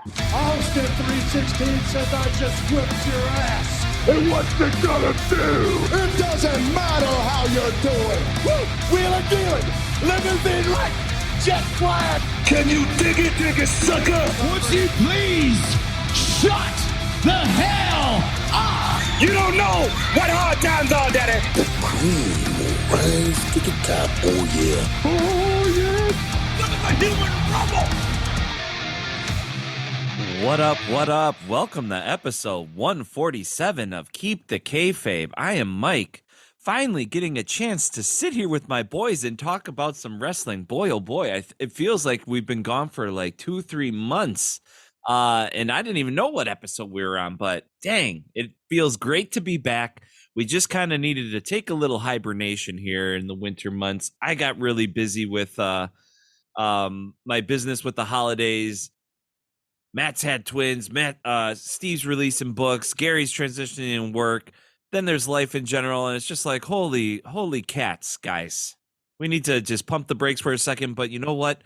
Austin 316 says I just whipped your ass. And what's it gonna do? It doesn't matter how you're doing. Woo! Wheeling, dealing, limousine right, jet flag. Can you dig it, sucker? Would you please shut the hell up? You don't know what hard times are, Daddy. The cream will rise to the top. Oh, yeah. Oh, yeah. Look at the human rumble. What up, what up? Welcome to episode 147 of Keep The Kayfabe. I am Mike, finally getting a chance to sit here with my boys and talk about some wrestling. Boy, oh boy, it feels like we've been gone for like 2-3 months, and I didn't even know what episode we were on, but dang, it feels great to be back. We just kind of needed to take a little hibernation here in the winter months. I got really busy with my business with the holidays. Matt's had twins. Steve's releasing books. Gary's transitioning in work. Then there's life in general, and it's just like holy cats, guys. We need to just pump the brakes for a second. But you know what?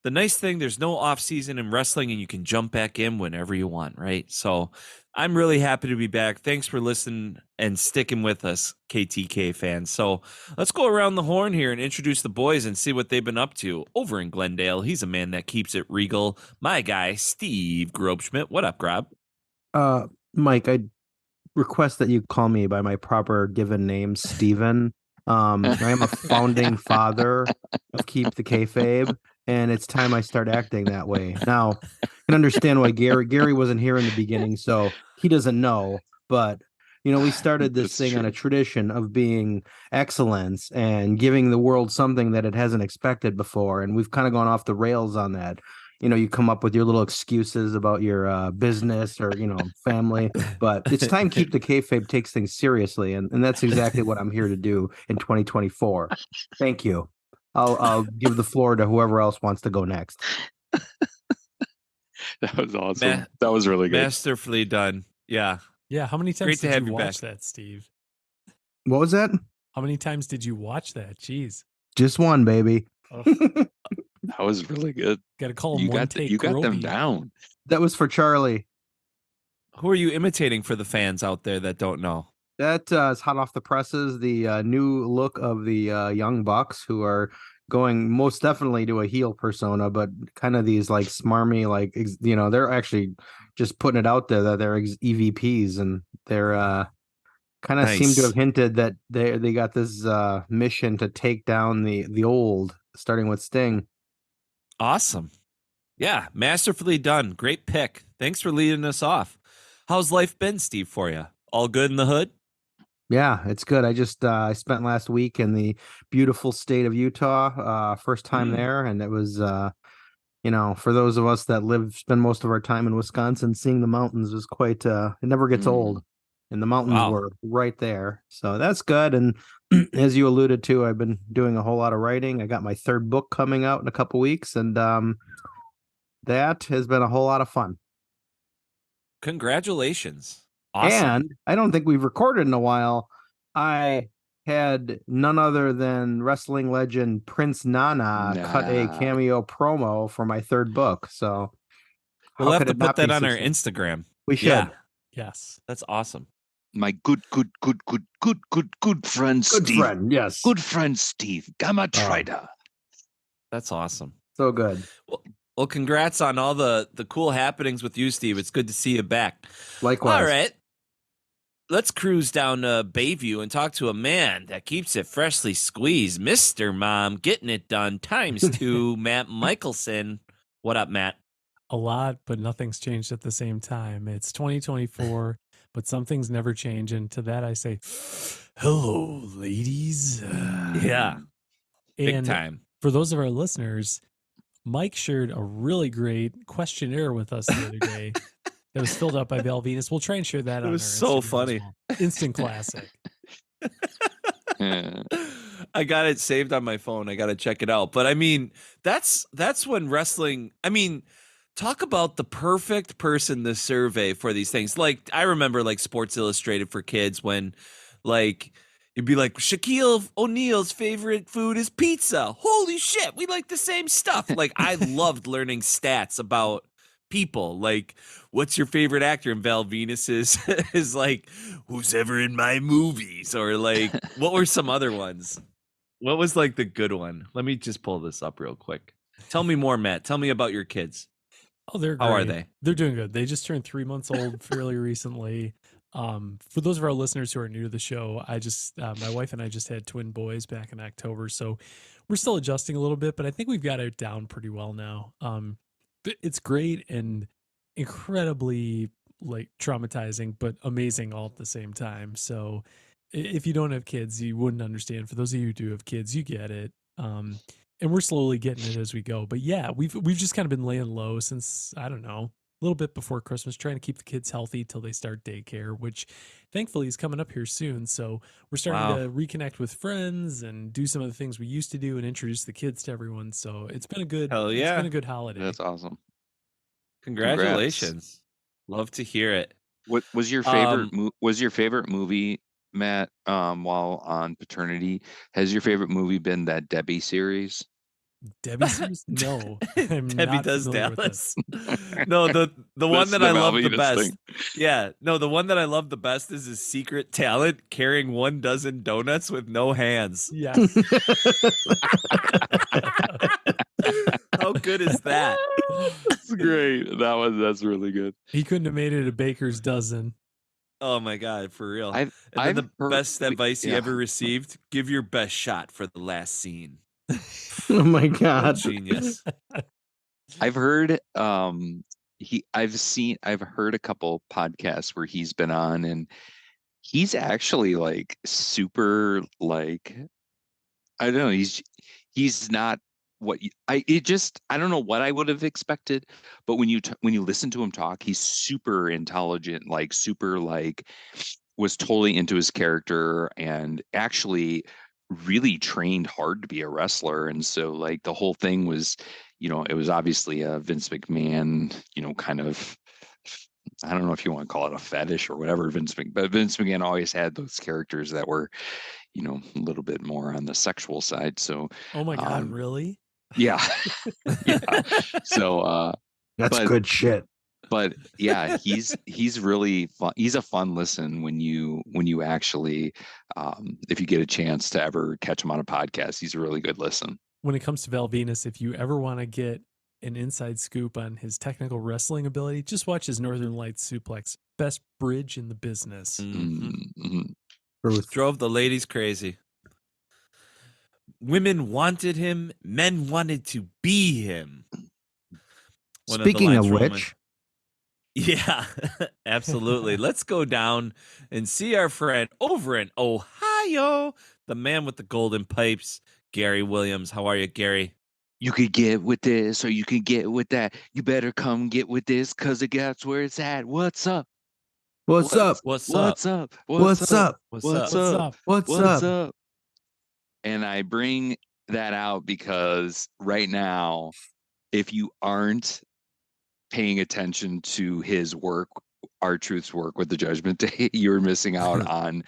The nice thing, there's no off season in wrestling, and you can jump back in whenever you want, right? So I'm really happy to be back. Thanks for listening and sticking with us, KTK fans. So let's go around the horn here and introduce the boys and see what they've been up to. Over in Glendale, he's a man that keeps it regal. My guy, Steve Grobschmidt. What up, Grob? Mike, I request that you call me by my proper given name, Steven. I am a founding father of Keep the Kayfabe, and it's time I start acting that way. Now, I can understand why Gary wasn't here in the beginning, so he doesn't know, but you know, we started this thing on a tradition of being excellence and giving the world something that it hasn't expected before, and we've kind of gone off the rails on that. You know, you come up with your little excuses about your business or, you know, family, but it's time Keep the Kayfabe takes things seriously, and that's exactly what I'm here to do in 2024. Thank you. I'll give the floor to whoever else wants to go next. That was awesome. That was really good. Masterfully done. Yeah. Yeah. How many times Great to did have you you watch back. that, Steve? What was that? How many times did you watch that? Jeez. Just one, baby. Oh, That was really good. got to call him You one got take. you got them Groby. down. That was for Charlie. Who are you imitating for the fans out there that don't know? That is hot off the presses. The new look of the Young Bucks, who are going most definitely to a heel persona, but kind of these like smarmy, like, you know, they're actually just putting it out there that they're EVPs, and they're kind of seem to have hinted that they got this mission to take down the old, starting with Sting. Awesome. Yeah, masterfully done. Great pick. Thanks for leading us off. How's life been, Steve, for you? All good in the hood? Yeah, it's good. I just I spent last week in the beautiful state of Utah, first time there, and it was you know, for those of us that spend most of our time in Wisconsin, seeing the mountains was quite it never gets old. And the mountains were right there. So that's good. And as you alluded to, I've been doing a whole lot of writing. I got my third book coming out in a couple weeks, and that has been a whole lot of fun. Congratulations. Awesome. And I don't think we've recorded in a while. I had none other than wrestling legend Prince Nana cut a cameo promo for my third book. So we'll have to put that on our Instagram. We should. Yeah. Yes. That's awesome. My good friend Steve. Good friend, yes. Good friend Steve. Gamma Trader. That's awesome. So good. Well, congrats on all the cool happenings with you, Steve. It's good to see you back. Likewise. All right. Let's cruise down to Bayview and talk to a man that keeps it freshly squeezed. Mr. Mom, getting it done ×2, Matt Michelson. What up, Matt? A lot, but nothing's changed at the same time. It's 2024, but some things never change. And to that, I say, hello, ladies. Yeah. Big And time. for those of our listeners, Mike shared a really great questionnaire with us the other day that was filled out by Val Venus. We'll try and share that on our was so Instagram as funny. well. Instant classic. I got it saved on my phone. I got to check it out. But I mean, that's when wrestling, I mean, talk about the perfect person to survey for these things. Like, I remember like Sports Illustrated for kids when like you'd be like, Shaquille O'Neal's favorite food is pizza. Holy shit, we like the same stuff. Like, I loved learning stats about people. Like, what's your favorite actor? And Val Venus is like, who's ever in my movies? Or like, what were some other ones? What was like the good one? Let me just pull this up real quick. Tell me more, Matt. Tell me about your kids. Oh, they're great. How are they? They're doing good. They just turned 3 months old fairly recently. For those of our listeners who are new to the show, my wife and I just had twin boys back in October, so we're still adjusting a little bit, but I think we've got it down pretty well now. It's great and incredibly like traumatizing, but amazing all at the same time. So if you don't have kids, you wouldn't understand. For those of you who do have kids, you get it. And we're slowly getting it as we go. But yeah, we've just kind of been laying low since, I don't know, a little bit before Christmas, trying to keep the kids healthy till they start daycare, which thankfully is coming up here soon. So we're starting to reconnect with friends and do some of the things we used to do and introduce the kids to everyone. So it's been a good, it's been a good holiday. That's awesome. Congratulations. Love to hear it. What was your favorite? Was your favorite movie, Matt? While on paternity, has your favorite movie been that Debbie series? Debbie series? No, Debbie Does Dallas. No, the one that I love the best. Yeah, no, the one that I love the best is his secret talent, carrying 1 dozen donuts with no hands. Yes. How good is that? That's great. That's really good. He couldn't have made it a baker's dozen. Oh my God, for real. I've the heard, best advice he ever received: give your best shot for the last scene. Oh my God. Genius. I've heard I've heard a couple podcasts where he's been on, and he's actually like super, like, I don't know, he's not what I don't know what I would have expected, but when you listen to him talk, he's super intelligent, like super, like, was totally into his character and actually really trained hard to be a wrestler. And so, like, the whole thing was, it was obviously a Vince McMahon, kind of, I don't know if you want to call it a fetish or whatever, but Vince McMahon always had those characters that were, a little bit more on the sexual side. So, oh my God, really? Yeah. Yeah. So, that's good shit. But yeah, he's really fun. He's a fun listen when you actually, if you get a chance to ever catch him on a podcast, he's a really good listen. When it comes to Val Venus, if you ever want to get an inside scoop on his technical wrestling ability, just watch his Northern Lights suplex. Best bridge in the business. Mm-hmm. Drove the ladies crazy. Women wanted him. Men wanted to be him. Speaking of which. Yeah, absolutely. Let's go down and see our friend over in Ohio, the man with the golden pipes, Gary Williams. How are you, Gary? You could get with this or you could get with that. You better come get with this because it gets where it's at. What's up? What's up? What's up? What's up? What's up? What's up? What's up? And I bring that out because right now, if you aren't paying attention to his work, R-Truth's work with the Judgment Day, you're missing out on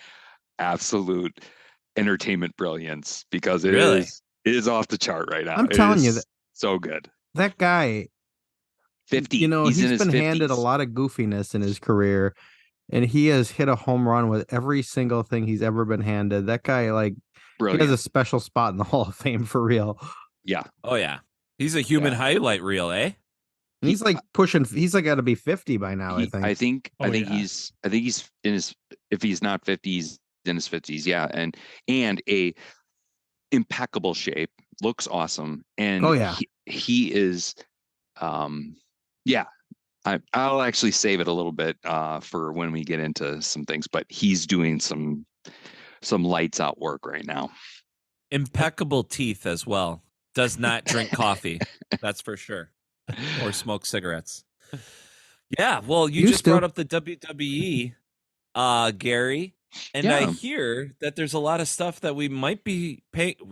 absolute entertainment brilliance, because it is off the chart right now. I'm telling you, so good. That guy, 50. He's been handed a lot of goofiness in his career, and he has hit a home run with every single thing he's ever been handed. That guy, like, brilliant. He has a special spot in the Hall of Fame for real. Yeah. Oh yeah. He's a human highlight reel, eh? He's like pushing. He's like got to be 50 by now. I think. I think he's in his. If he's not 50, he's in his 50s. Yeah, and a impeccable shape. Looks awesome. And he is. Yeah. I'll actually save it a little bit for when we get into some things. But he's doing some lights out work right now. Impeccable teeth as well. Does not drink coffee. That's for sure. Or smoke cigarettes. Yeah, well, you just brought up the WWE, Gary, and I hear that there's a lot of stuff that we might be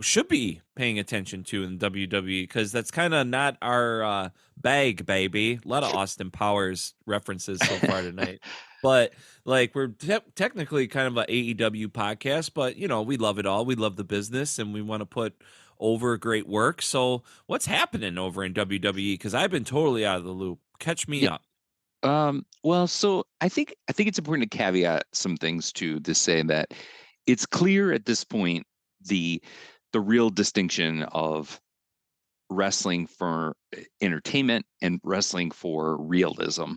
should be paying attention to in WWE, because that's kind of not our bag, baby. A lot of Austin Powers references so far tonight. But like, we're technically kind of an AEW podcast, but we love it all. We love the business, and we want to put over great work. So what's happening over in WWE? Because I've been totally out of the loop. Catch me Yeah. up. Well, so I think it's important to caveat some things too, to say that it's clear at this point the real distinction of wrestling for entertainment and wrestling for realism.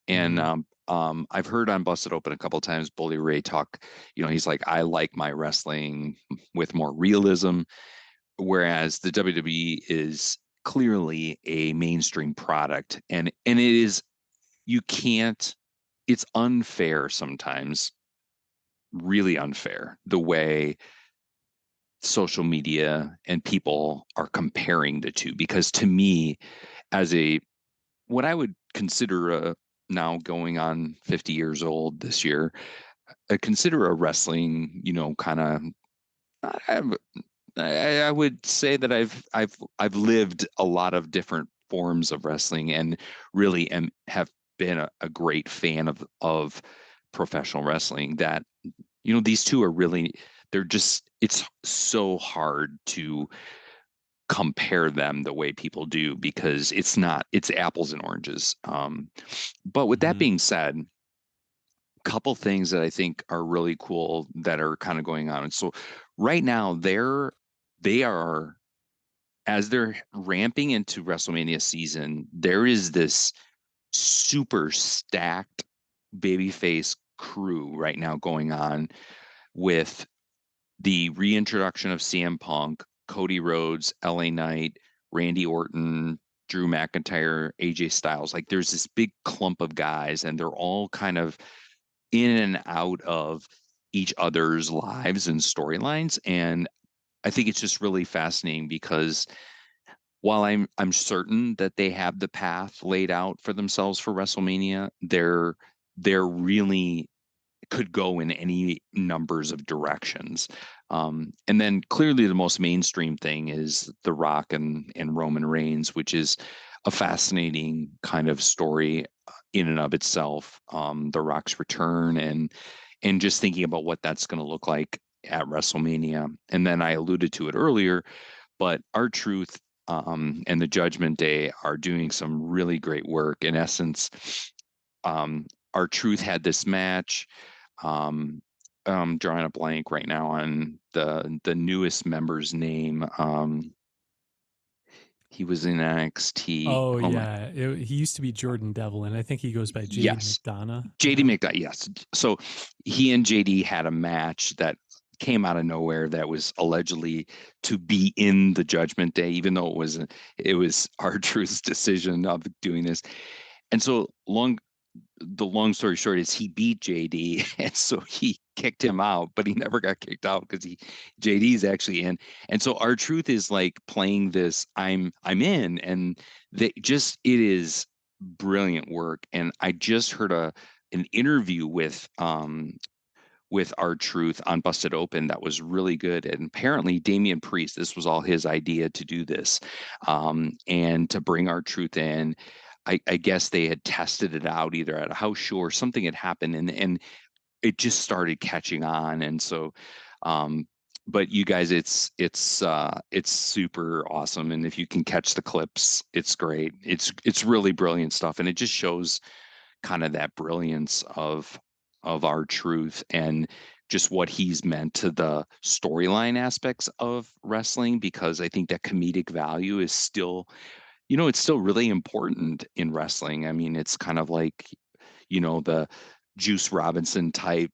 And I've heard on Busted Open a couple of times Bully Ray talk, he's like, I like my wrestling with more realism, whereas the WWE is clearly a mainstream product. And it is, you can't, it's unfair sometimes, really unfair, the way social media and people are comparing the two. Because to me, as what I would consider now going on 50 years old this year, I consider a wrestling, kind of, I would say that I've lived a lot of different forms of wrestling and really have been a great fan of professional wrestling. That these two are really, it's so hard to compare them the way people do, because it's apples and oranges. But with that being said, couple things that I think are really cool that are kind of going on. And so right now they are, as they're ramping into WrestleMania season, there is this super stacked babyface crew right now going on with the reintroduction of CM Punk, Cody Rhodes, LA Knight, Randy Orton, Drew McIntyre, AJ Styles. Like there's this big clump of guys, and they're all kind of in and out of each other's lives and storylines. And I think it's just really fascinating, because while I'm certain that they have the path laid out for themselves for WrestleMania, they're really could go in any numbers of directions. And then clearly the most mainstream thing is The Rock and Roman Reigns, which is a fascinating kind of story in and of itself. The Rock's return and just thinking about what that's going to look like at WrestleMania. And then I alluded to it earlier, but R-Truth and the Judgment Day are doing some really great work. In essence, R-Truth had this match. I'm drawing a blank right now on the newest member's name. He was in NXT. Oh yeah, he used to be Jordan Devlin. I think he goes by JD Yes, McDonough. JD McDonough. Yes. So he and JD had a match that came out of nowhere that was allegedly to be in the Judgment Day, even though it was R-Truth's decision of doing this. And so the long story short is he beat JD, and so he kicked him out, but he never got kicked out because JD's actually in. And so R-Truth is like playing this I'm in, and it is brilliant work. And I just heard an interview with R-Truth on Busted Open that was really good. And apparently Damian Priest, this was all his idea to do this, and to bring R-Truth in. I guess they had tested it out either at a house show or something had happened, and it just started catching on. And so, but you guys, it's super awesome. And if you can catch the clips, it's great. It's really brilliant stuff, and it just shows kind of that brilliance of R-Truth and just what he's meant to the storyline aspects of wrestling, because I think that comedic value is still, it's still really important in wrestling. I mean, it's kind of like, the Juice Robinson type,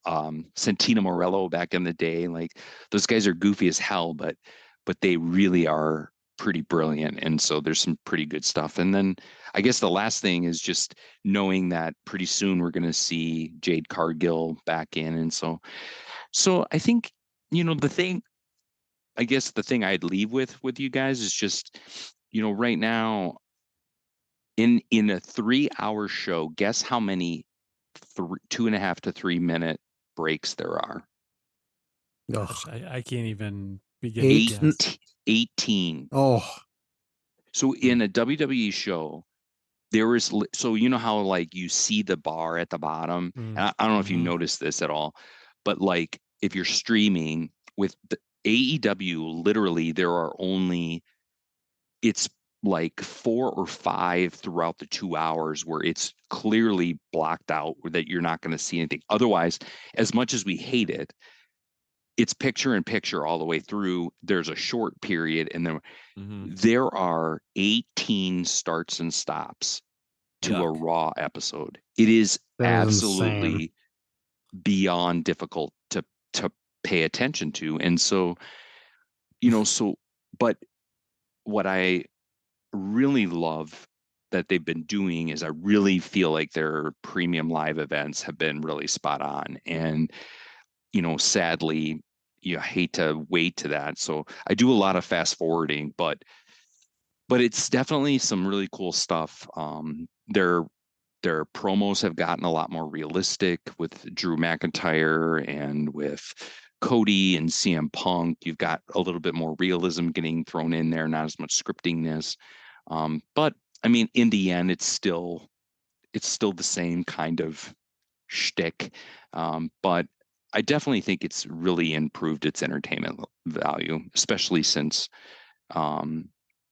Santino Morello back in the day. Like those guys are goofy as hell, but they really are pretty brilliant. And so there's some pretty good stuff. And then I guess the last thing is just knowing that pretty soon we're going to see Jade Cargill back in. And so I think, I guess the thing I'd leave with you guys is just, right now in a 3-hour show, guess how many 2.5 to 3 minute breaks there are? Gosh, I can't even begin to guess. 18. Oh, So in a WWE show, there is, so how like you see the bar at the bottom, and I don't know if you noticed this at all, but like if you're streaming with the AEW, literally there are only, it's like 4 or 5 throughout the 2 hours where it's clearly blocked out, that you're not going to see anything. Otherwise, as much as we hate it, it's picture in picture all the way through. There's a short period, and then Mm-hmm. there are 18 starts and stops to a Yuck. Raw episode. It is That is insane. absolutely beyond difficult to pay attention to. And so, but what I really love that they've been doing is I really feel like their premium live events have been really spot on. And, sadly, you hate to wait to that. So I do a lot of fast forwarding, but it's definitely some really cool stuff. Their promos have gotten a lot more realistic with Drew McIntyre and with Cody and CM Punk. You've got a little bit more realism getting thrown in there, not as much scriptingness. But I mean, in the end, it's still the same kind of shtick. But I definitely think it's really improved its entertainment value, especially since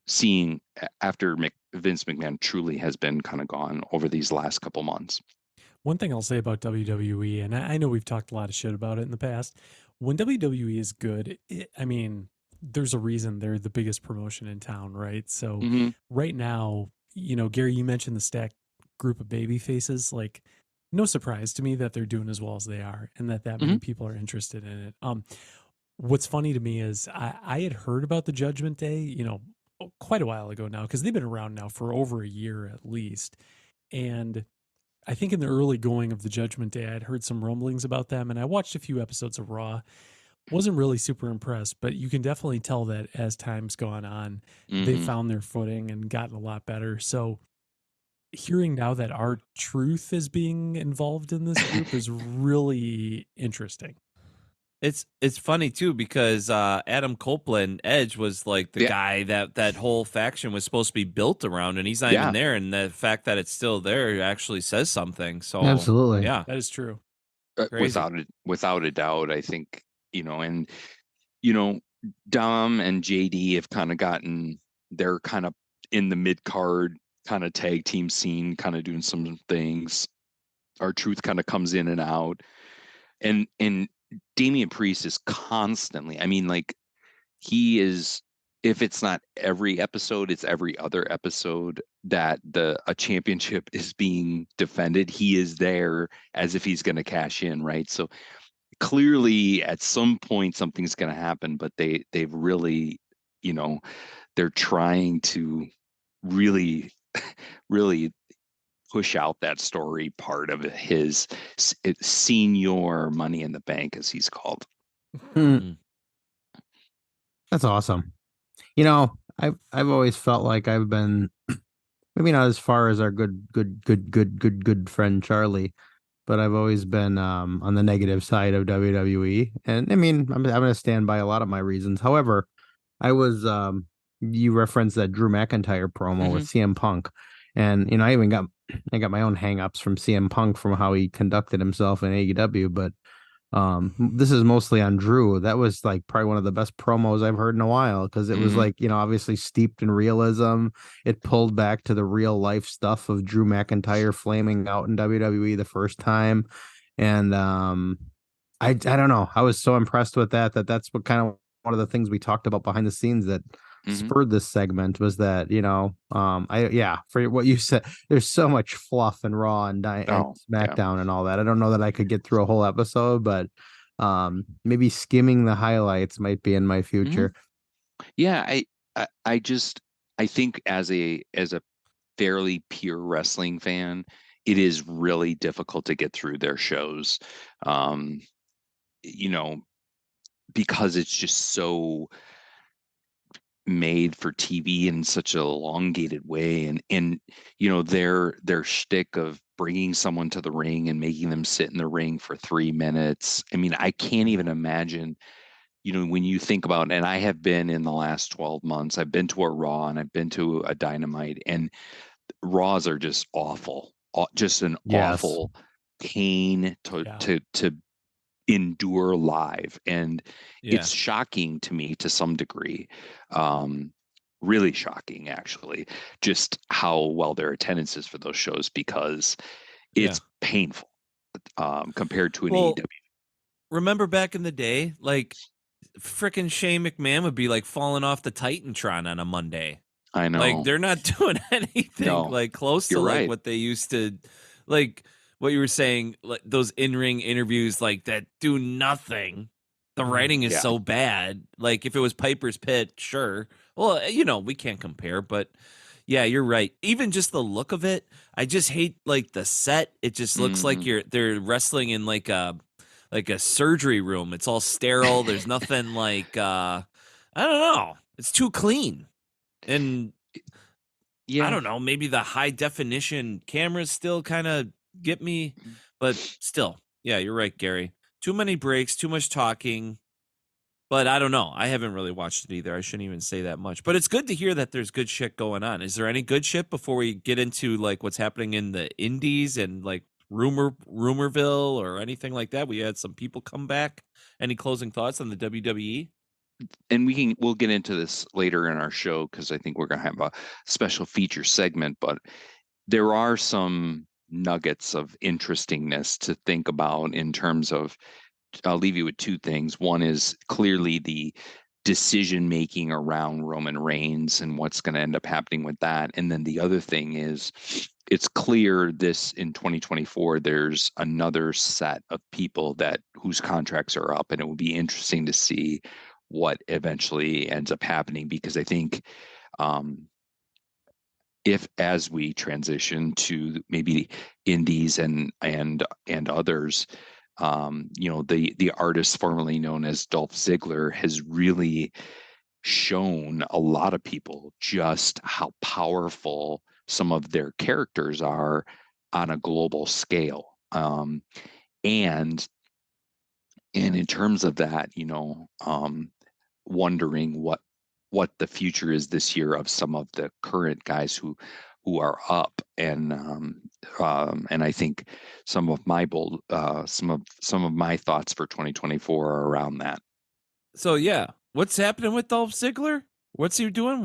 seeing after Vince McMahon truly has been kind of gone over these last couple months. One thing I'll say about WWE, and I know we've talked a lot of shit about it in the past, when WWE is good, I mean, there's a reason they're the biggest promotion in town, right? So Mm-hmm. right now, Gary, you mentioned the stacked group of baby faces. Like, no surprise to me that they're doing as well as they are, and that many people are interested in it. What's funny to me is I had heard about the Judgment Day, quite a while ago now, because they've been around now for over a year at least, and I think in the early going of the Judgment Day, I'd heard some rumblings about them, and I watched a few episodes of Raw. Wasn't really super impressed, but you can definitely tell that as time's gone on, they Mm-hmm. found their footing and gotten a lot better. So hearing now that our truth is being involved in this group is really interesting. It's funny too because Adam Copeland, Edge, was like the Yeah. guy that whole faction was supposed to be built around, and he's not Yeah. even there. And the fact that it's still there actually says something. So Absolutely. yeah, That is true. crazy. Without a doubt, I think, and Dom and JD have kind of gotten, they're kind of in the mid card kind of tag team scene, kind of doing some things. Our truth kind of comes in and out, and Damian Priest is constantly, I mean, like, he is, if it's not every episode, it's every other episode that a championship is being defended. He is there as if he's going to cash in, right? So clearly at some point something's going to happen, but they've really, they're trying to really really push out that story part of his senior Money in the Bank, as he's called. Mm. That's awesome. I've always felt like I've been maybe not as far as our good friend Charlie, but I've always been on the negative side of WWE. And I mean, I'm going to stand by a lot of my reasons. However, I was you referenced that Drew McIntyre promo with CM Punk, and I got my own hangups from CM Punk from how he conducted himself in AEW, but this is mostly on Drew. That was like probably one of the best promos I've heard in a while, because it was like, obviously steeped in realism. It pulled back to the real life stuff of Drew McIntyre flaming out in WWE the first time. And I don't know, I was so impressed with that's what kind of one of the things we talked about behind the scenes that spurred this segment, was that for what you said, there's so much fluff and Raw and SmackDown and all that. I don't know that I could get through a whole episode, but maybe skimming the highlights might be in my future. Yeah, I think as a fairly pure wrestling fan, it is really difficult to get through their shows, because it's just so made for TV in such a elongated way, and their shtick of bringing someone to the ring and making them sit in the ring for 3 minutes. I mean, I can't even imagine, when you think about, and I have been in the last 12 months, I've been to a Raw and I've been to a Dynamite, and Raws are just awful, just an awful pain to endure live, and it's shocking to me to some degree. really shocking, actually, just how well their attendance is for those shows, because Yeah. it's painful compared to an Well, AEW. remember back in the day, like frickin' Shane McMahon would be like falling off the Titantron on a Monday. I Like know. they're not doing anything No, like close to you're like right. what they used to, like what you were saying, like those in-ring interviews like that do nothing. The writing is Yeah. so bad. Like if it was Piper's Pit, sure. Well, you know, we can't compare, but yeah, you're right. Even just the look of it, I just hate like the set. It just looks like Mhm. they're wrestling in like a surgery room. It's all sterile. There's nothing like I don't know. It's too clean. And I Yeah. don't know, maybe the high definition cameras still kind of get me, but still. Yeah, you're right, Gary. Too many breaks, too much talking. But I don't know. I haven't really watched it either. I shouldn't even say that much. But it's good to hear that there's good shit going on. Is there any good shit before we get into like what's happening in the indies and like Rumorville or anything like that? We had some people come back. Any closing thoughts on the WWE? And we'll get into this later in our show, because I think we're going to have a special feature segment, but there are some nuggets of interestingness to think about in terms of, I'll leave you with two things. One is clearly the decision making around Roman Reigns and what's going to end up happening with that. And then the other thing is, it's clear this in 2024 there's another set of people that whose contracts are up, and it will be interesting to see what eventually ends up happening, because I think um, if, as we transition to maybe indies and others, the artist formerly known as Dolph Ziggler has really shown a lot of people just how powerful some of their characters are on a global scale. And in terms of that, wondering what the future is this year of some of the current guys who are up, and I think some of my thoughts for 2024 are around that. So yeah, what's happening with Dolph Ziggler? What's he doing?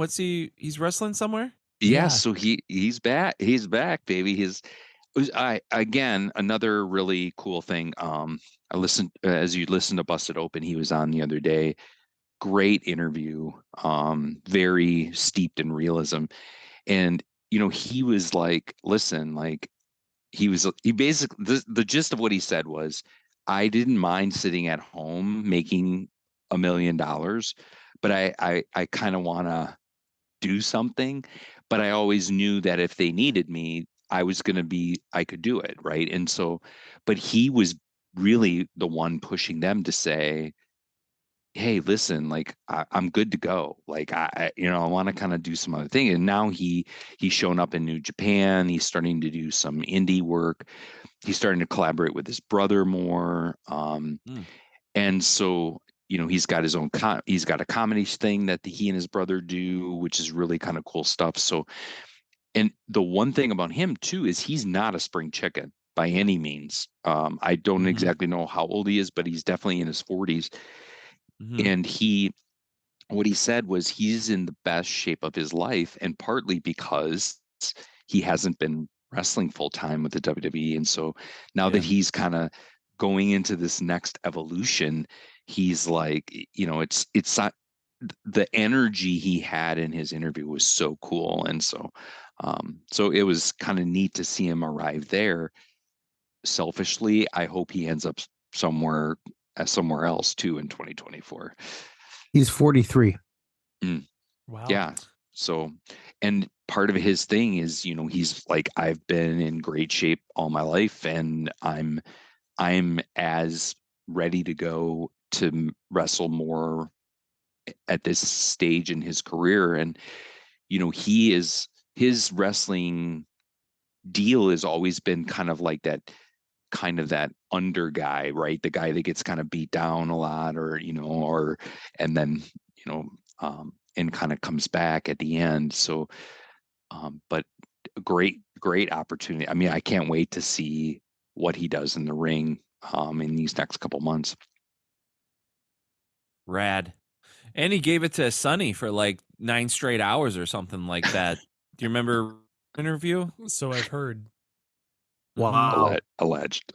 He's wrestling somewhere? Yeah, Yeah. so he's back, baby. I again, another really cool thing. I listened, as you listened to Busted Open, he was on the other day. Great interview, very steeped in realism. And he was like, listen, like he basically, the gist of what he said was, I didn't mind sitting at home making $1 million, but I kind of want to do something. But I always knew that if they needed me, I could do it, right? And so, but he was really the one pushing them to say, hey, listen, like I'm good to go. Like I want to kind of do some other thing. And now he's shown up in New Japan. He's starting to do some indie work. He's starting to collaborate with his brother more. Hmm. And so, he's got his own he's got a comedy thing that he and his brother do, which is really kind of cool stuff. So, and the one thing about him too is he's not a spring chicken by any means. I don't Mm-hmm. exactly know how old he is, but he's definitely in his 40s. Mm-hmm. And what he said was he's in the best shape of his life, and partly because he hasn't been wrestling full time with the WWE. And so now that Yeah. he's kind of going into this next evolution, he's like, it's not, the energy he had in his interview was so cool. And so it was kind of neat to see him arrive there. Selfishly, I hope he ends up somewhere somewhere else too in 2024. He's 43. Mm, Wow. yeah. So, and part of his thing is, he's like, I've been in great shape all my life, and I'm as ready to go to wrestle more at this stage in his career. And his wrestling deal has always been kind of that under guy, right? The guy that gets kind of beat down a lot, and then, and kind of comes back at the end. So, but great opportunity. I mean, I can't wait to see what he does in the ring, in these next couple months. Rad. And he gave it to Sonny for like 9 straight hours or something like that. Do you remember interview? So I've heard. Wow. Alleged.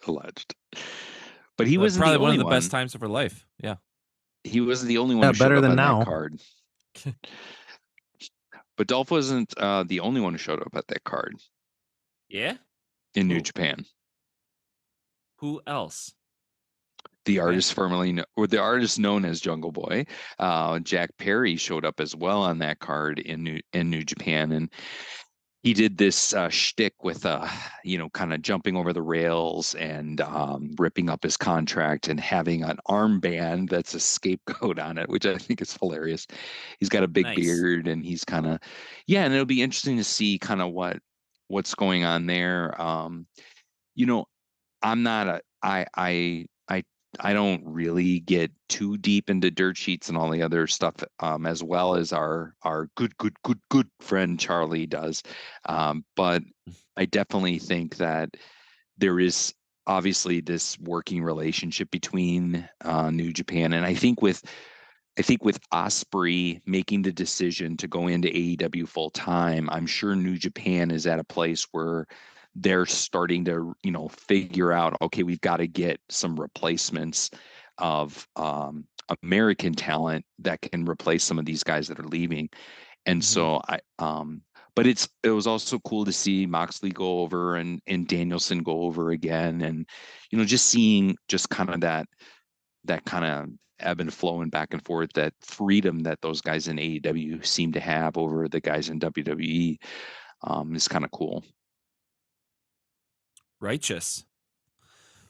But he wasn't the Probably one only of the best one. times of her life. Yeah. He wasn't the only one Yeah, who showed better up than on now. that card. But Dolph wasn't the only one who showed up at that card Yeah. in New Who? Japan. Who else? The Okay. artist or the artist known as Jungle Boy, Jack Perry showed up as well on that card in New Japan, and he did this shtick with kind of jumping over the rails and ripping up his contract and having an armband that's a scapegoat on it, which I think is hilarious. He's got a big Nice. beard and he's kind of and it'll be interesting to see kind of what's going on there. I'm not a I don't really get too deep into dirt sheets and all the other stuff, as well as our good friend Charlie does. But I definitely think that there is obviously this working relationship between New Japan, and I think with Osprey making the decision to go into AEW full time, I'm sure New Japan is at a place where they're starting to, figure out, okay, we've got to get some replacements of American talent that can replace some of these guys that are leaving. And so but it was also cool to see Moxley go over and Danielson go over again, and just seeing just kind of that kind of ebb and flow and back and forth, that freedom that those guys in AEW seem to have over the guys in WWE, is kind of cool. Righteous.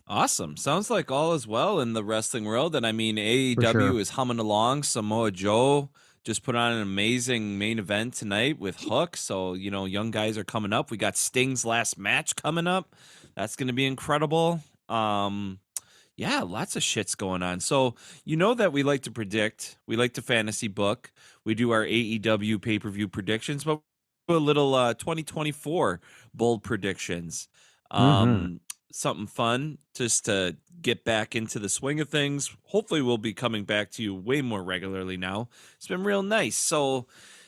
Awesome. Sounds like all is well in the wrestling world. And I mean, AEW sure. is humming along. Samoa Joe just put on an amazing main event tonight with Hook. So, young guys are coming up. We got Sting's last match coming up. That's going to be incredible. Yeah, lots of shit's going on. So, that we like to predict, we like to fantasy book. We do our AEW pay-per-view predictions, but a little 2024 bold predictions. Mm-hmm. Something fun just to get back into the swing of things. Hopefully we'll be coming back to you way more regularly now. It's been real nice. So,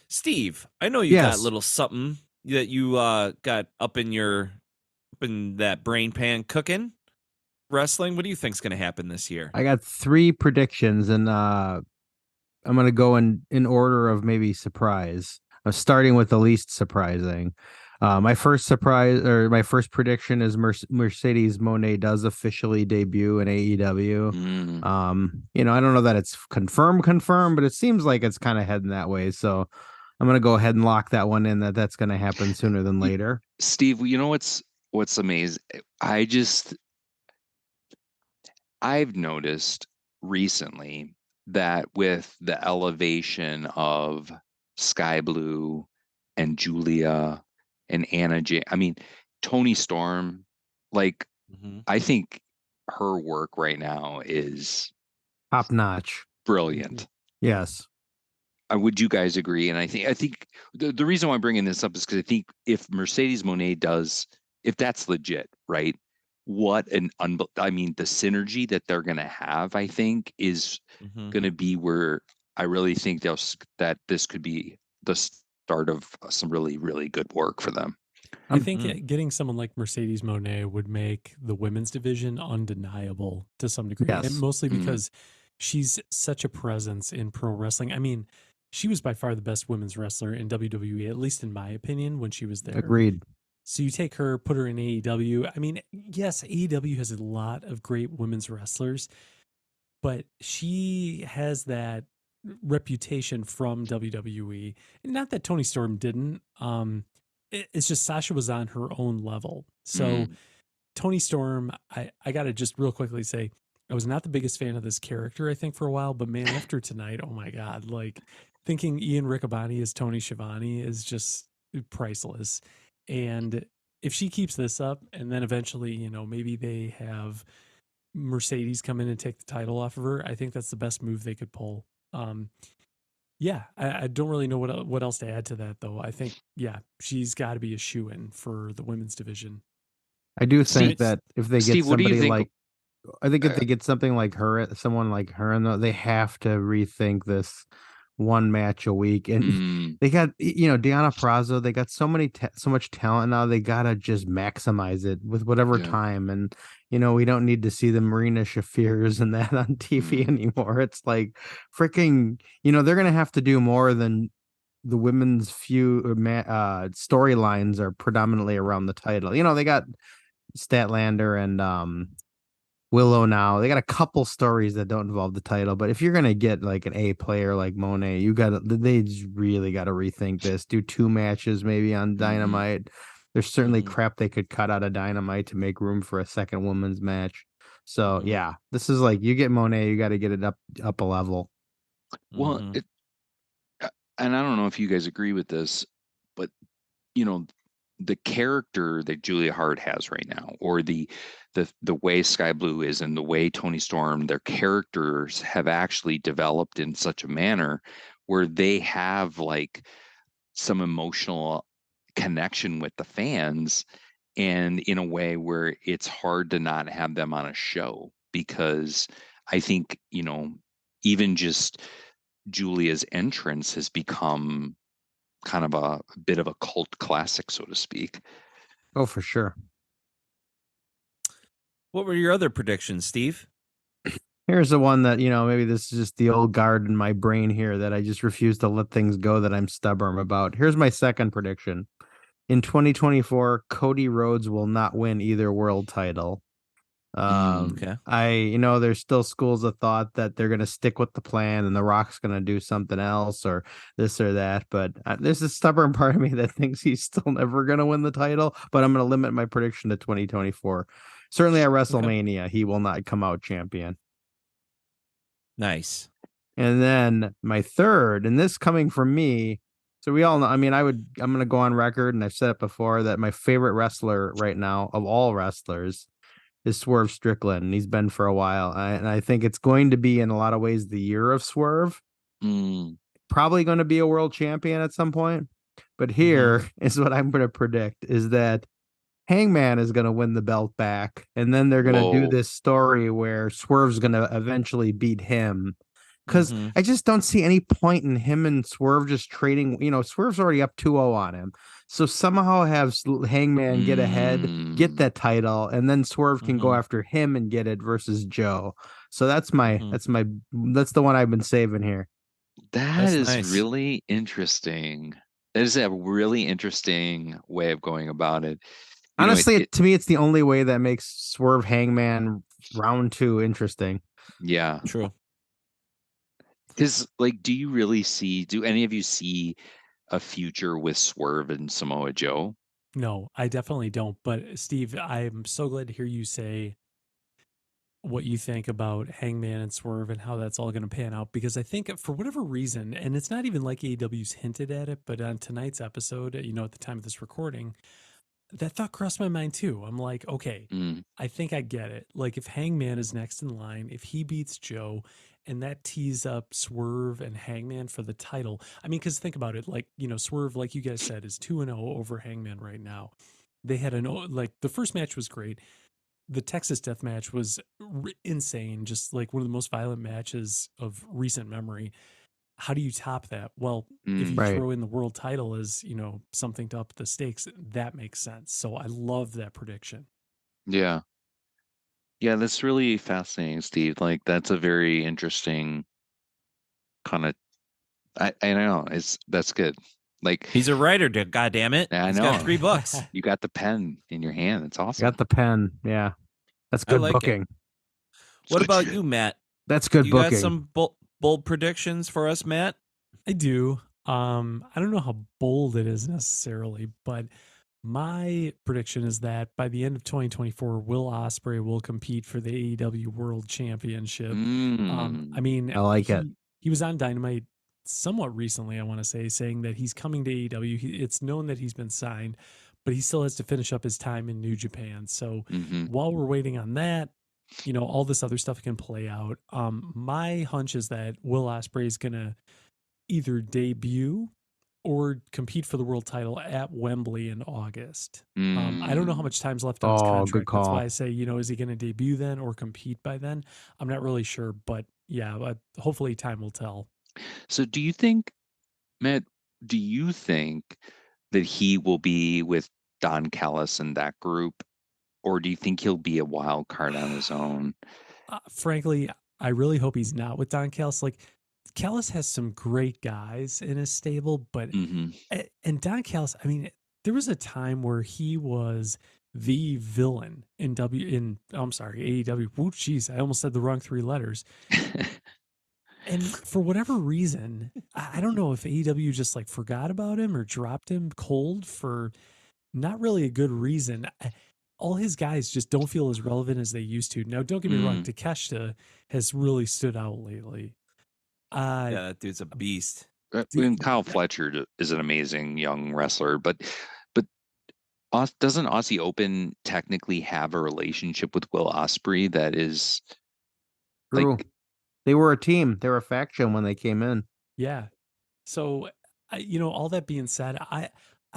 Steve, I know you got a Yes. little something that you got up in that brain pan cooking. Wrestling, what do you think's going to happen this year? I got 3 predictions, and I'm gonna go in order of maybe surprise. I'm starting with the least surprising. My first prediction is Mercedes Moné does officially debut in AEW. I don't know that it's confirmed, but it seems like it's kind of heading that way. So I'm gonna go ahead and lock that one in, that's gonna happen sooner than later. Steve, you know what's amazing? I've noticed recently that with the elevation of Sky Blue and Julia and Anna J, I mean, Tony Storm, like, I think her work right now is Top notch. brilliant. Yes. Would you guys agree? And I think the reason why I'm bringing this up is because I think if Mercedes Moné if that's legit, right? I mean, the synergy that they're going to have, I think, is going to be where I really think that this could be the start of some really, really good work for them. I think getting someone like Mercedes Moné would make the women's division undeniable to some degree. Yes. And mostly because she's such a presence in pro wrestling. I mean, she was by far the best women's wrestler in WWE, at least in my opinion, when she was there. Agreed. So you take her, put her in AEW. I mean, yes, AEW has a lot of great women's wrestlers, but she has that reputation from WWE. Not that Tony Storm didn't. It's just Sasha was on her own level. So Tony Storm, I got to just real quickly say, I was not the biggest fan of this character, I think, for a while, but man, after tonight, oh my God, like thinking Ian Riccaboni as Tony Schiavone is just priceless. And if she keeps this up and then eventually, maybe they have Mercedes come in and take the title off of her, I think that's the best move they could pull. Yeah, I don't really know what else to add to that, though. I think, yeah, she's got to be a shoo-in for the women's division. I do think that if they Steve, get what do you somebody think? like, I think if they get someone like her, they have to rethink this one match a week. And Mm, they got, Deanna Prazo. They got so much talent now. They gotta just maximize it with whatever yeah. time. And we don't need to see the Marina Shafirs and that on TV Mm, anymore. It's like freaking. They're gonna have to do more than the women's storylines are predominantly around the title. They got Statlander and Willow now. They got a couple stories that don't involve the title, but if you're gonna get like an A player like Monet, they just really got to rethink this. Do 2 matches maybe on mhm, Dynamite. There's certainly Mhm. crap they could cut out of Dynamite to make room for a second women's match. So Mhm. yeah, this is like you get Monet, you got to get it up a level. Well, Mhm. and I don't know if you guys agree with this, but you know, the character that Julia Hart has right now, or the way Sky Blue is and the way Tony Storm, their characters have actually developed in such a manner where they have like some emotional connection with the fans, and in a way where it's hard to not have them on a show, because I think, even just Julia's entrance has become kind of a bit of a cult classic, so to speak. Oh, for sure. What were your other predictions, Steve? Here's the one that, maybe this is just the old guard in my brain here that I just refuse to let things go that I'm stubborn about. Here's my second prediction. In 2024, Cody Rhodes will not win either world title. Mm, Okay. There's still schools of thought that they're going to stick with the plan and The Rock's going to do something else or this or that. But there's a stubborn part of me that thinks he's still never going to win the title. But I'm going to limit my prediction to 2024. Certainly at Okay. WrestleMania, he will not come out champion. Nice. And then my third, and this coming from me. So we all know, I'm going to go on record, and I've said it before, that my favorite wrestler right now of all wrestlers is Swerve Strickland. And he's been for a while. And I think it's going to be in a lot of ways the year of Swerve. mm, Probably going to be a world champion at some point. But Mhm. here is what I'm going to predict is that Hangman is going to win the belt back. And then they're going to do whoa. this story where Swerve's going to eventually beat him. Because Mhm. I just don't see any point in him and Swerve just trading. Swerve's already up 2-0 on him. So somehow have Hangman get ahead, get Mm, that title, and then Swerve can go Mhm. after him and get it versus Joe. So that's the one I've been saving here. that That's is nice. really interesting. That is a really interesting way of going about it. Honestly, It to me, it's the only way that makes Swerve Hangman round 2 interesting. yeah. True. Because, do any of you see a future with Swerve and Samoa Joe? No, I definitely don't. But Steve, I'm so glad to hear you say what you think about Hangman and Swerve and how that's all going to pan out, because I think for whatever reason, and it's not even like AEW's hinted at it, but on tonight's episode, at the time of this recording, that thought crossed my mind too. I'm like, okay, Mm, I think I get it. Like if Hangman is next in line, if he beats Joe and that tees up Swerve and Hangman for the title. I mean, because think about it, like, Swerve, like you guys said, is 2-0 over Hangman right now. They had like the first match was great. The Texas Death Match was insane, just like one of the most violent matches of recent memory. How do you top that? Well, if mm, you Right. throw in the world title as, something to up the stakes, that makes sense. So I love that prediction. yeah. Yeah, that's really fascinating, Steve. Like that's a very interesting kind of I know. That's good. Like He's a writer, God damn it. I He's got know. 3 books. You got the pen in your hand. It's awesome. Got the pen. Yeah. That's I good like it. booking. It's What good about shit. you, Matt? That's good You got booking. some bold predictions for us, Matt? I do. I don't know how bold it is necessarily, but my prediction is that by the end of 2024, Will Ospreay will compete for the AEW World Championship. I Mm, mean, I like it. he was on Dynamite somewhat recently, I want to say, saying that he's coming to AEW. It's known that he's been signed, but he still has to finish up his time in New Japan. So hmm while we're waiting on that, all this other stuff can play out. My hunch is that Will Ospreay is gonna either debut or compete for the world title at Wembley in August. I don't know how Mm. much time's left on his Oh, contract. good That's why call. I say, is he going to debut then or compete by then? I'm not really sure, but yeah, hopefully time will tell. So do you think, Matt, do you think that he will be with Don Callis and that group, or do you think he'll be a wild card on his own? Frankly, I really hope he's not with Don Callis. Like, Callis has some great guys in his stable, but Hmm. and Don Callis, I mean, there was a time where he was the villain in I'm sorry, AEW. Oh, jeez, I almost said the wrong three letters. And for whatever reason, I don't know if AEW just like forgot about him or dropped him cold for not really a good reason. All his guys just don't feel as relevant as they used to. Now, don't get me wrong, Mm. Takeshita has really stood out lately. Yeah, that dude's a beast. And Kyle Fletcher is an amazing young wrestler, but doesn't Aussie Open technically have a relationship with Will Ospreay that is True. like, They were a team. They were a faction when they came in. Yeah. So, all that being said, I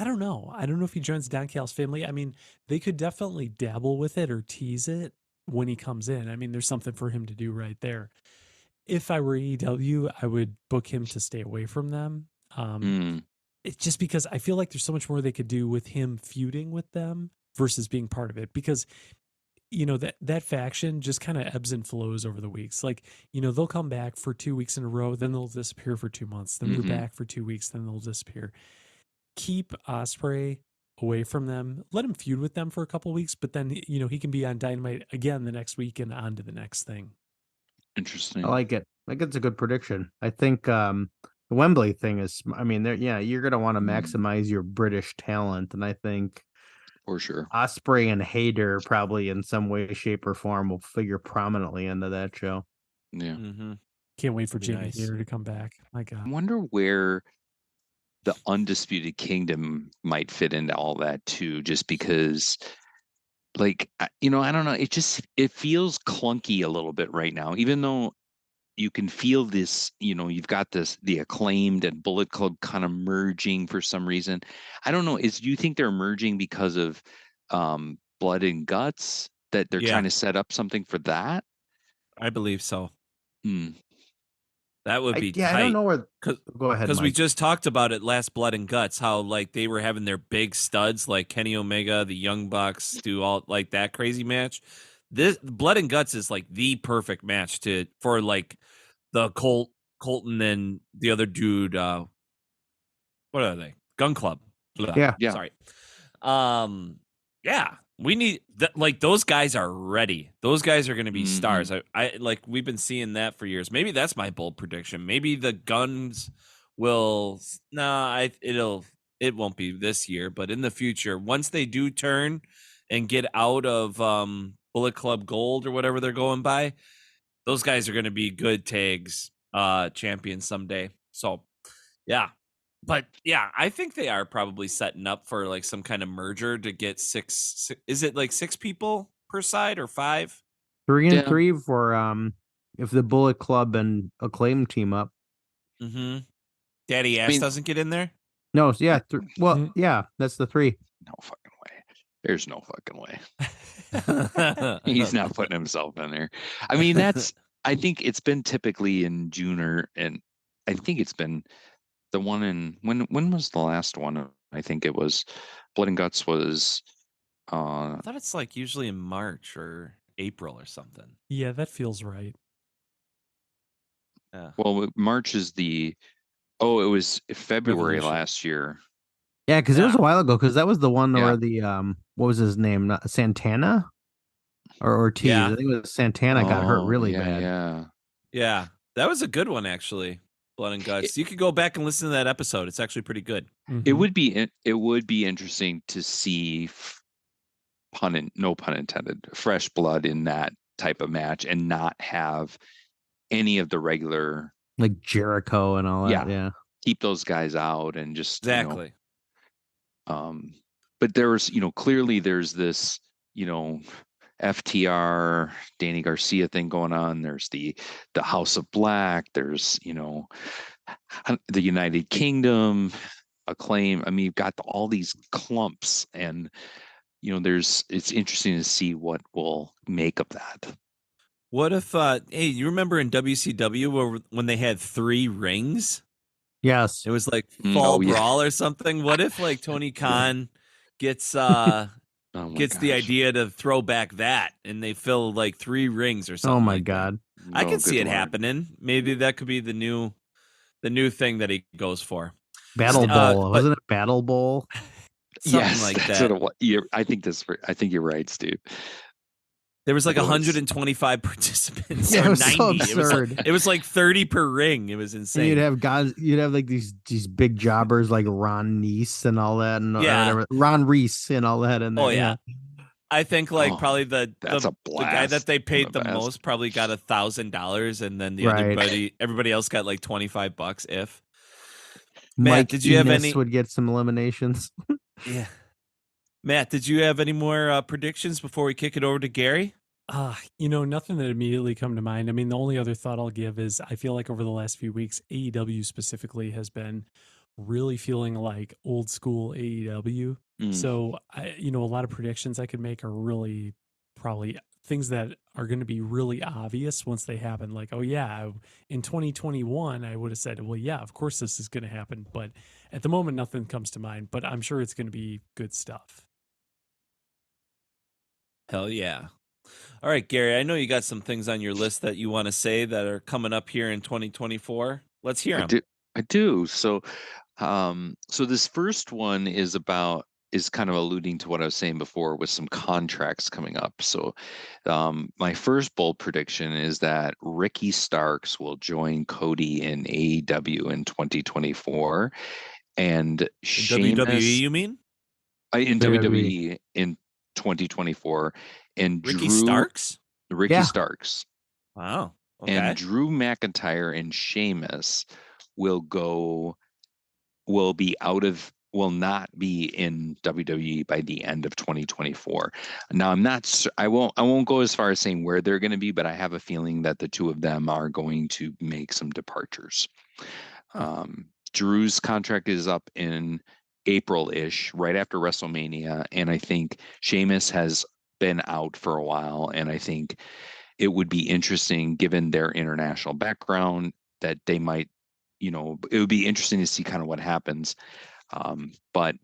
don't know. I don't know if he joins Don Callis family. I mean, they could definitely dabble with it or tease it when he comes in. I mean, there's something for him to do right there. If I were AEW, I would book him to stay away from them. mm, It's just because I feel like there's so much more they could do with him feuding with them versus being part of it. Because that faction just kind of ebbs and flows over the weeks. Like, they'll come back for 2 weeks in a row, then they'll disappear for 2 months, then they're mhm. back for 2 weeks, then they'll disappear. Keep Osprey away from them. Let him feud with them for a couple weeks, but then he can be on Dynamite again the next week and on to the next thing. I Interesting. like it. I think it's a good prediction. I think the Wembley thing is, I mean, you're gonna want to maximize your British talent, and I think For sure. Osprey and Hayter probably in some way, shape, or form will figure prominently into that show. Yeah. Mm-hmm. Can't wait for Be Jamie nice. Hayter to come back. My God. I wonder where the Undisputed Kingdom might fit into all that too, just because, like, I don't know. It feels clunky a little bit right now, even though you can feel this, you've got the Acclaimed and Bullet Club kind of merging for some reason. I don't know. Do you think they're merging because of Blood and Guts, that they're Yeah. trying to set up something for that? I believe so. Hmm. That would be tight. I don't know where. Go ahead, Because we Mike. just talked about it last Blood and Guts, how like they were having their big studs like Kenny Omega, the Young Bucks, do all like that crazy match. This Blood and Guts is like the perfect match for like the Colton and the other dude. What are they? Gun Club. Blah. Yeah. Yeah. Sorry. Yeah. We need that. Like those guys are ready. Those guys are going to be Mhm. stars. I like we've been seeing that for years. Maybe that's my bold prediction. Maybe the Guns will. Nah, it won't be this year, but in the future, once they do turn and get out of Bullet Club Gold or whatever they're going by, those guys are going to be good tags champions someday. So yeah. But yeah, I think they are probably setting up for like some kind of merger to get six. Is it like 6 people per side or 5? 3 and Yeah. 3 for if the Bullet Club and Acclaim team up. Mm-hmm. Daddy Ass doesn't get in there. No, yeah. Well, Mhm. yeah, that's the 3. No fucking way. There's no fucking way. He's not putting himself in there. I mean, I think it's been typically in June and I think it's been the one when was the last one? I think it was Blood and Guts was I thought it's like usually in March or April or something. Yeah, that feels right. Yeah. well, March is it was February Revolution. last year. Yeah, because it was a Yeah. while ago. Because that was the one Yeah. where the what was his name? Not Santana or Ortiz. Yeah. I think it was Santana got hurt really yeah, bad. Yeah. Yeah. That was a good one actually. Blood and Guts. You could go back and listen to that episode. It's actually pretty good. It Mhm. would be interesting to see no pun intended, fresh blood in that type of match and not have any of the regular, Like Jericho and all that. Yeah. Yeah. keep those guys out and just Exactly. But there's clearly there's this FTR Danny Garcia thing going on. There's the House of Black. There's the United Kingdom. Acclaim. I mean, you've got all these clumps, and it's interesting to see what we'll make of that. What if hey, you remember in WCW when they had 3 rings? Yes. It was like Fall Oh, yeah. Brawl or something. What if like Tony Khan gets Oh my gets the gosh. idea to throw back that and they fill like 3 rings or something Oh my like that? God. I Oh, can see good it Lord. happening. Maybe that could be the new thing that he goes for. Battle Bowl. But Wasn't it Battle Bowl? something Yes, like that's that. what I think you're right, Steve. There was like It was. 125 participants Yeah, or it was so 90. absurd. It was like 30 per ring. It was And insane. you'd have like these big jobbers like Ron Neese and all that, and or Yeah. whatever, Ron Reese and all that in there. Oh yeah. I think like Oh, probably that's a the guy that blast they from paid the the past. most probably got $1,000, and then the Right. everybody else got like $25 if. Matt, Mike did you have Enos any? would get some eliminations. Yeah. Matt, did you have any more predictions before we kick it over to Gary? Nothing that immediately come to mind. I mean, the only other thought I'll give is I feel like over the last few weeks, AEW specifically has been really feeling like old school AEW. Mm. So a lot of predictions I could make are really probably things that are going to be really obvious once they happen. Like, oh yeah, in 2021, I would have said, well, yeah, of course this is going to happen. But at the moment, nothing comes to mind. But I'm sure it's going to be good stuff. Hell yeah. All right, Gary, I know you got some things on your list that you want to say that are coming up here in 2024. Let's hear them. I do. So this first one is kind of alluding to what I was saying before with some contracts coming up. So my first bold prediction is that Ricky Starks will join Cody in AEW in 2024, and WWE, Sheamus you mean? in WWE. WWE in 2024, and Ricky Starks? Ricky Yeah. Starks. Wow. Okay. And Drew McIntyre and Sheamus will not be in WWE by the end of 2024. Now I won't go as far as saying where they're going to be, but I have a feeling that the two of them are going to make some departures. Drew's contract is up in April-ish, right after WrestleMania, and I think Sheamus has been out for a while, and I think it would be interesting, given their international background, that they might, it would be interesting to see kind of what happens. But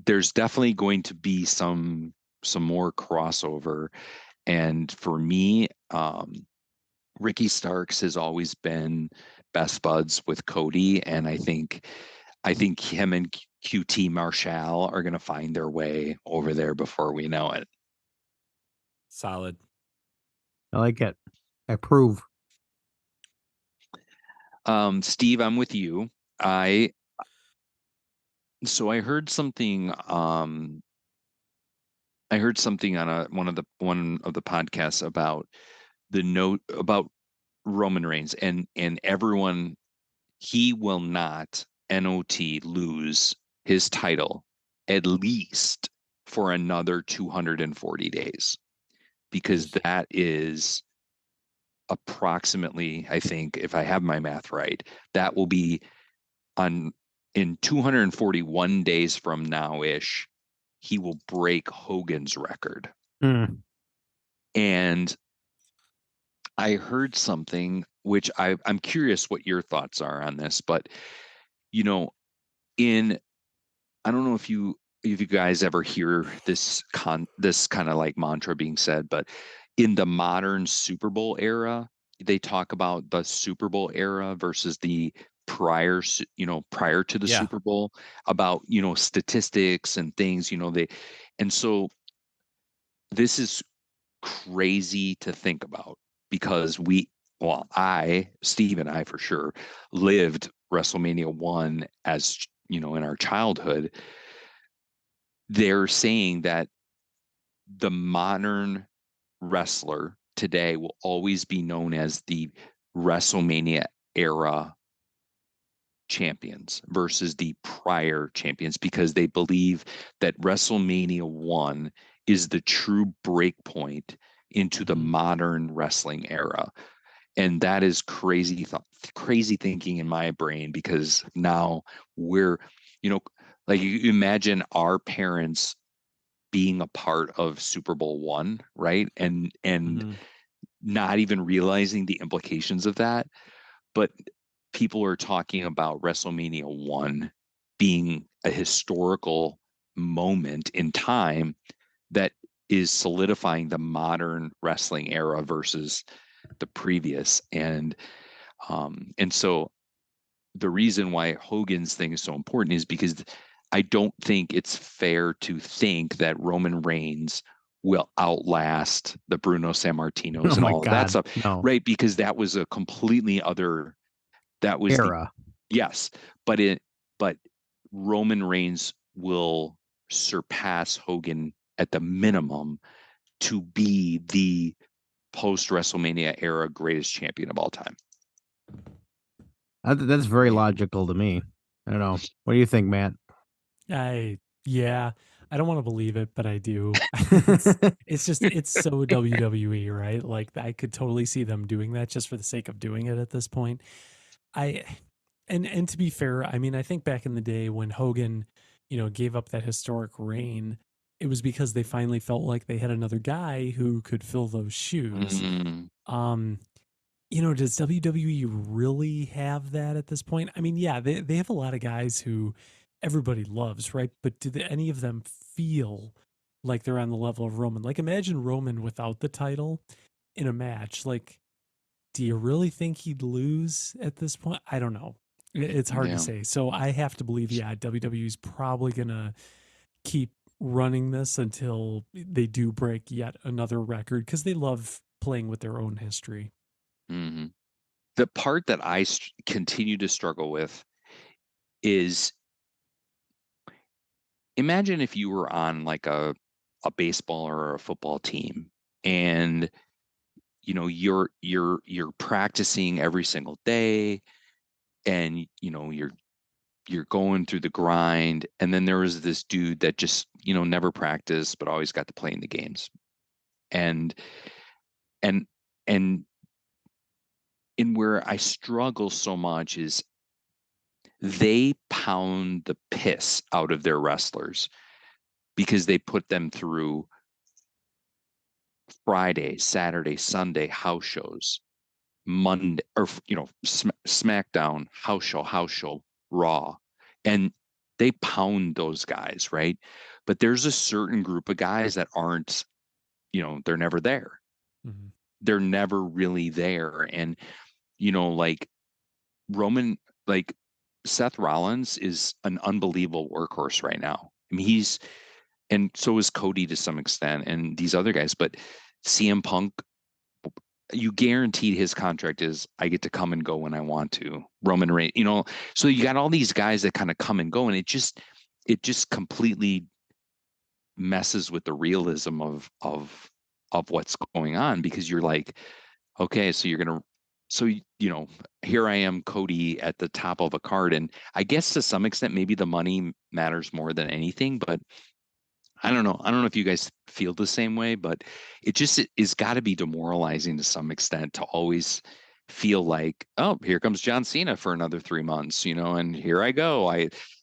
there's definitely going to be some more crossover. And for me, Ricky Starks has always been best buds with Cody, and I think him and QT Marshall are going to find their way over there before we know it. Solid. I like it. I approve. Steve, I'm with you. I heard something. I heard something on one of the podcasts about about Roman Reigns and everyone. He will not not lose his title at least for another 240 days, because that is approximately, I think, if I have my math right, that will be in 241 days from now-ish, he will break Hogan's record. Mm. And I heard something which I'm curious what your thoughts are on this, but I don't know if you guys ever hear this kind of like mantra being said, but in the modern Super Bowl era, they talk about the Super Bowl era versus the prior to the Yeah. Super Bowl, about statistics and things, and so this is crazy to think about, because Steve and I for sure lived WrestleMania 1 as in our childhood. They're saying that the modern wrestler today will always be known as the WrestleMania era champions versus the prior champions, because they believe that WrestleMania 1 is the true break point into the modern wrestling era. And that is crazy thinking in my brain, because now we're, like, you imagine our parents being a part of Super Bowl one, right? And Mhm. not even realizing the implications of that. But people are talking about WrestleMania 1 being a historical moment in time that is solidifying the modern wrestling era versus the previous. And so the reason why Hogan's thing is so important is because I don't think it's fair to think that Roman Reigns will outlast the Bruno Sammartinos Oh and my all of that God, stuff, no. right? Because that was a completely other, that was the, Era. yes, but Roman Reigns will surpass Hogan at the minimum to be the post WrestleMania era greatest champion of all time. That's very logical to me. I don't know. What do you think, Matt? Yeah, I don't want to believe it, but I do. It's so WWE, right? Like I could totally see them doing that just for the sake of doing it at this point. I and to be fair, I mean, I think back in the day when Hogan, gave up that historic reign, it was because they finally felt like they had another guy who could fill those shoes. Mm, Um, does WWE really have that at this point? I mean, yeah, they have a lot of guys who everybody loves, right? But any of them feel like they're on the level of Roman? Like, imagine Roman without the title in a match. Like, do you really think he'd lose at this point? I don't know. It's hard to yeah. say. So I have to believe, yeah, WWE is probably gonna keep running this until they do break yet another record because they love playing with their own history. Hmm. The part that I continue to struggle with is, imagine if you were on like a baseball or a football team, and you're practicing every single day, and you're going through the grind, and then there was this dude that just never practiced but always got to play in the games. And and and in where I struggle so much is, they pound the piss out of their wrestlers because they put them through Friday, Saturday, Sunday house shows, Monday, or SmackDown house show, Raw, and they pound those guys, right? But there's a certain group of guys that aren't, they're never there. Mhm. They're never really there, and like Roman, like Seth Rollins is an unbelievable workhorse right now. I mean, and so is Cody to some extent, and these other guys. But CM Punk, you guaranteed his contract is, I get to come and go when I want to. Roman Reigns, so you got all these guys that kind of come and go, and it just completely messes with the realism of what's going on, because you're like, okay, so you're gonna, so here I am, Cody, at the top of a card, and I guess to some extent maybe the money matters more than anything, but I don't know. I don't know if you guys feel the same way, but it is got to be demoralizing to some extent to always feel like, oh, here comes John Cena for another 3 months, and here I go.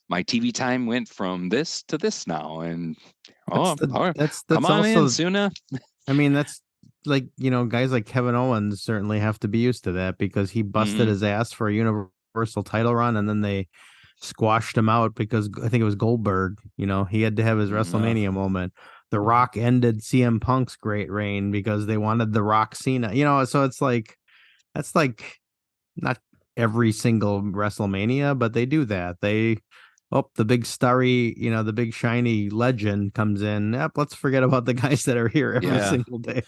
My TV time went from this to this now, and That's oh, the all right, come that's on in, also, Suna. I mean, that's like, guys like Kevin Owens certainly have to be used to that because he busted Hmm. his ass for a universal title run, and then they squashed him out because I think it was Goldberg, he had to have his Hmm. WrestleMania moment. The Rock ended CM Punk's great reign because they wanted The Rock Cena, so it's like, that's like not every single WrestleMania, but they do that. The big starry, the big shiny legend comes in. Yep, let's forget about the guys that are here every Yeah. single day.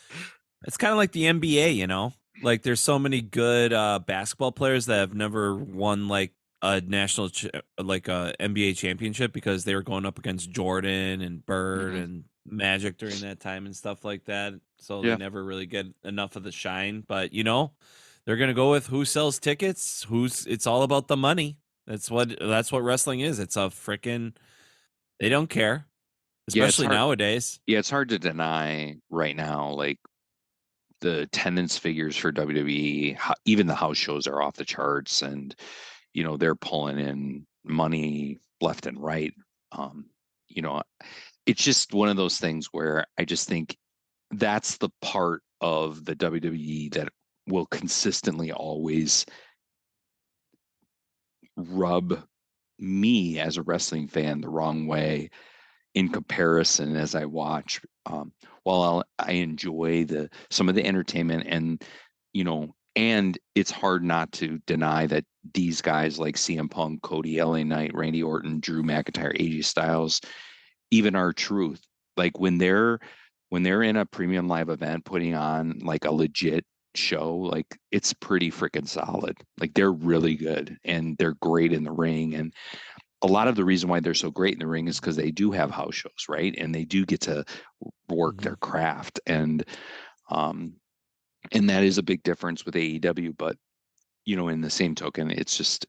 It's kind of like the NBA, Like there's so many good basketball players that have never won like a like a NBA championship because they were going up against Jordan and Bird Hmm. and Magic during that time and stuff like that. So they Yeah. never really get enough of the shine. But they're gonna go with who sells tickets. It's all about the money. That's what wrestling is. It's a freaking they don't care, Yeah, it's especially hard. nowadays. Yeah, it's hard to deny right now, like the attendance figures for WWE, even the house shows are off the charts, and they're pulling in money left and right. Um, you know, it's just one of those things where I just think that's the part of the WWE that will consistently always rub me as a wrestling fan the wrong way in comparison as I watch. While I enjoy some of the entertainment, and it's hard not to deny that these guys like CM Punk, Cody, LA Knight, Randy Orton, Drew McIntyre, AJ Styles, even R-Truth, like when they're in a premium live event putting on like a legit show, like it's pretty freaking solid. Like they're really good and they're great in the ring. And a lot of the reason why they're so great in the ring is because they do have house shows, right? And they do get to work their craft. And that is a big difference with AEW. But in the same token, it's just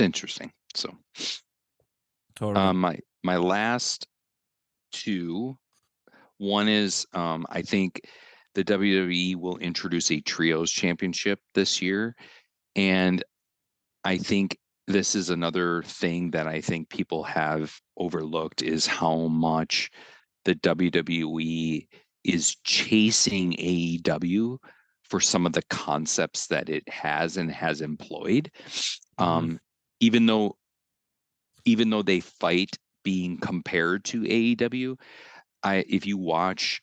interesting. So Totally. my last two, one is I think the WWE will introduce a trios championship this year, and I think this is another thing that I think people have overlooked is how much the WWE is chasing AEW for some of the concepts that it has and has employed. Even though they fight being compared to AEW, if you watch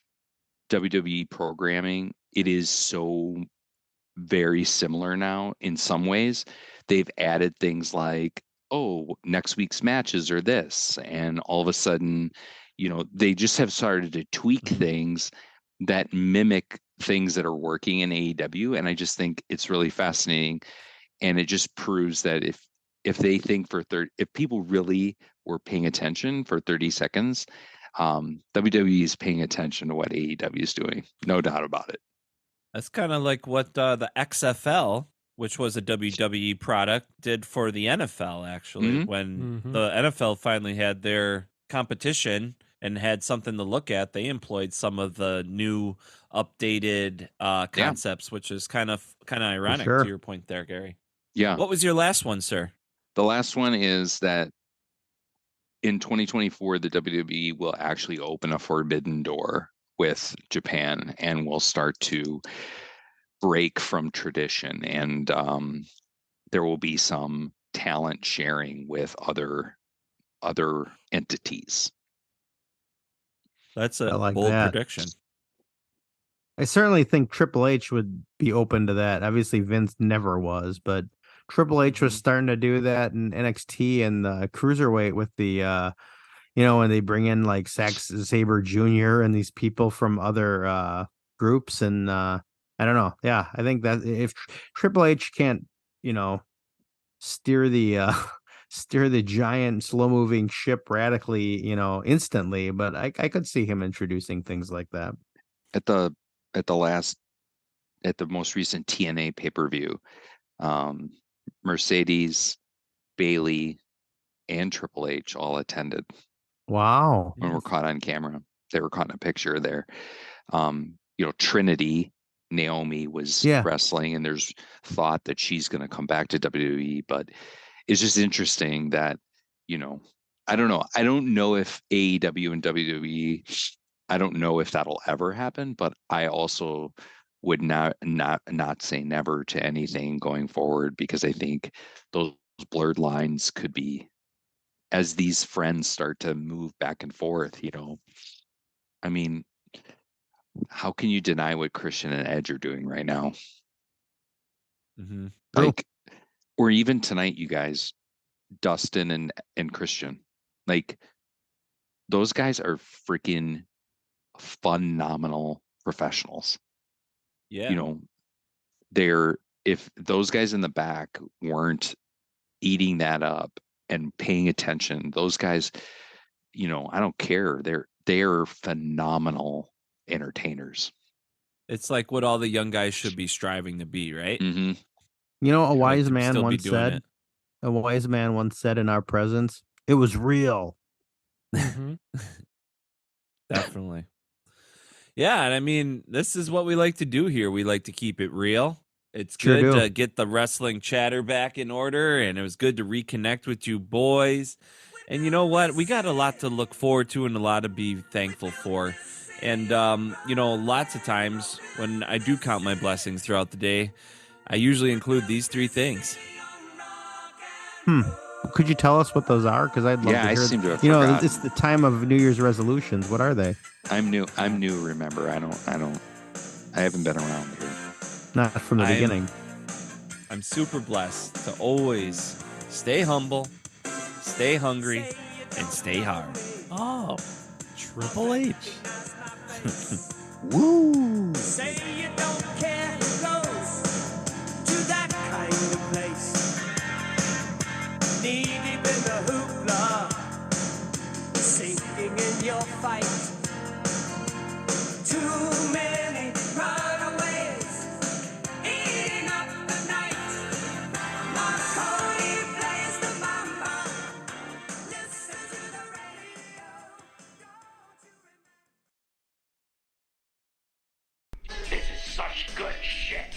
WWE programming, it is so very similar now in some ways. They've added things like, oh, next week's matches are this, and all of a sudden, they just have started to tweak things that mimic things that are working in AEW, and I just think it's really fascinating, and it just proves that if they think if people really were paying attention for 30 seconds, WWE is paying attention to what AEW is doing, no doubt about it. That's kind of like what the XFL, which was a WWE product, did for the NFL, actually. When the NFL finally had their competition and had something to look at, they employed some of the new updated concepts, which is kind of ironic to your point there, Gary. Yeah. What was your last one, sir? The last one is that in 2024, the WWE will actually open a forbidden door with Japan and will start to break from tradition, and there will be some talent sharing with other entities. That's a like bold that. prediction. I certainly think Triple H would be open to that. Obviously, Vince never was, but Triple H was starting to do that in NXT and the Cruiserweight with the, when they bring in like Sabre Jr. and these people from other groups. And I don't know. Yeah, I think that if Triple H can't, steer the giant slow moving ship radically, instantly, but I could see him introducing things like that. At the most recent TNA pay-per-view, Mercedes, Bailey, and Triple H all attended. Wow. When we're caught on camera, they were caught in a picture there. Trinity, Naomi was wrestling, and there's thought that she's going to come back to WWE, but it's just interesting that, I don't know. I don't know if AEW and WWE, I don't know if that'll ever happen, but I also would not say never to anything going forward, because I think those blurred lines could be, as these friends start to move back and forth, I mean, how can you deny what Christian and Edge are doing right now? Like, or even tonight, you guys, Dustin and Christian, like those guys are freaking phenomenal professionals. Yeah. If those guys in the back weren't eating that up and paying attention, those guys, I don't care. They're phenomenal entertainers. It's like what all the young guys should be striving to be, right? A wise man once said, in our presence, it was real. Definitely. Yeah, and I mean, this is what we like to do here. We like to keep it real. It's Sure good do. to get the wrestling chatter back in order, and it was good to reconnect with you boys. And you know what? We got a lot to look forward to and a lot to be thankful for. And, lots of times when I do count my blessings throughout the day, I usually include these three things. Could you tell us what those are? Because I'd love Yeah, to I hear. seem to have It's forgotten. the time of New Year's resolutions. What are they? I'm new. Remember, I haven't been around here. Not from the beginning. I'm super blessed to always stay humble, stay hungry, and stay hard. Oh, Triple H. Woo! Say you don't care who goes to that kind of place. Knee deep in the hoopla, sinking in your fight. Too many runaways, eating up the night. Marconi plays the mama. Listen to the radio. Don't you remember? This is such good shit.